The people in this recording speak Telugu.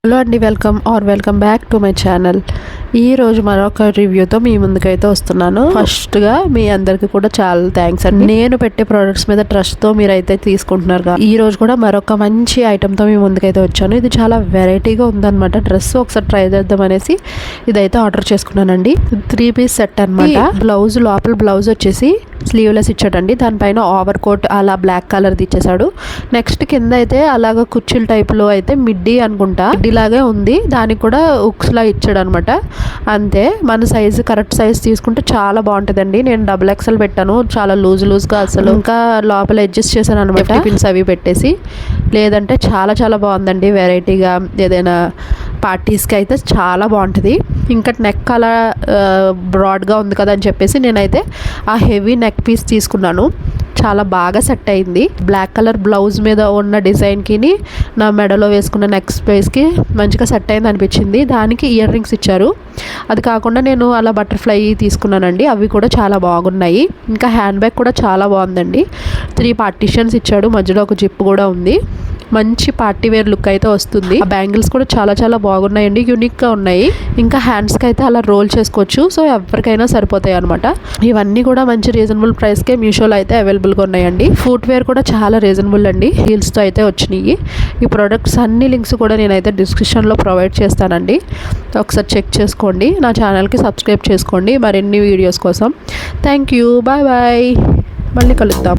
హలో అండి, welcome back to my channel. ఈ రోజు మరొక రివ్యూతో మీ ముందుకైతే వస్తున్నాను. ఫస్ట్గా మీ అందరికీ కూడా చాలా థ్యాంక్స్ అండి. నేను పెట్టే ప్రోడక్ట్స్ మీద ట్రస్ట్తో మీరైతే తీసుకుంటున్నారు. ఈ రోజు కూడా మరొక మంచి ఐటెంతో మీ ముందుకైతే వచ్చాను. ఇది చాలా వెరైటీగా ఉందన్నమాట. డ్రెస్ ఒకసారి ట్రై చేద్దాం అనేసి ఇదైతే ఆర్డర్ చేసుకున్నానండి. 3 పీస్ సెట్ అనమాట. బ్లౌజ్ లోపల బ్లౌజ్ వచ్చేసి స్లీవ్లెస్ ఇచ్చాడండి. దానిపైన ఓవర్ కోట్ అలా బ్లాక్ కలర్ది ఇచ్చేసాడు. నెక్స్ట్ కింద అయితే అలాగ కుర్చీల టైప్లో అయితే మిడ్డీ అనుకుంటా, మిడ్డీలాగే ఉంది. దానికి కూడా ఉక్స్లా ఇచ్చాడు అనమాట. అంతే, మన సైజు కరెక్ట్ సైజ్ తీసుకుంటే చాలా బాగుంటుందండి. నేను XXL పెట్టాను, చాలా లూజ్గా అసలు. ఇంకా లోపల అడ్జస్ట్ చేశాను అనమాట, పిన్స్ అవి పెట్టేసి. లేదంటే చాలా చాలా బాగుందండి. వెరైటీగా ఏదైనా పార్టీస్కి అయితే చాలా బాగుంటుంది. ఇంకా నెక్ అలా బ్రాడ్గా ఉంది కదా అని చెప్పేసి నేనైతే ఆ హెవీ నెక్ పీస్ తీసుకున్నాను. చాలా బాగా సెట్ అయింది. బ్లాక్ కలర్ బ్లౌజ్ మీద ఉన్న డిజైన్కి నా మెడలో వేసుకున్న నెక్ స్పేస్కి మంచిగా సెట్ అయింది అనిపించింది. దానికి ఇయర్ రింగ్స్ ఇచ్చారు. అది కాకుండా నేను అలా బటర్ఫ్లై తీసుకున్నానండి. అవి కూడా చాలా బాగున్నాయి. ఇంకా హ్యాండ్ బ్యాగ్ కూడా చాలా బాగుందండి. 3 పార్టీషన్స్ ఇచ్చాడు, మధ్యలో ఒక జిప్ కూడా ఉంది. మంచి పార్టీ వేర్ లుక్ అయితే వస్తుంది. ఆ బ్యాంగిల్స్ కూడా చాలా చాలా బాగున్నాయండి, యూనిక్గా ఉన్నాయి. ఇంకా హ్యాండ్స్కి అయితే అలా రోల్ చేసుకోవచ్చు. సో ఎవరికైనా సరిపోతాయి అనమాట. ఇవన్నీ కూడా మంచి రీజనబుల్ ప్రైస్కే మీషోలో అయితే అవైలబుల్గా ఉన్నాయండి. ఫుట్ వేర్ కూడా చాలా రీజనబుల్ అండి, హీల్స్తో అయితే వచ్చినాయి. ఈ ప్రోడక్ట్స్ అన్ని లింక్స్ కూడా నేనైతే డిస్క్రిప్షన్లో ప్రొవైడ్ చేస్తానండి. ఒకసారి చెక్ చేసుకోండి. నా ఛానల్కి సబ్స్క్రైబ్ చేసుకోండి మరిన్ని వీడియోస్ కోసం. థ్యాంక్ యూ, బాయ్ బాయ్, మళ్ళీ కలుద్దాం.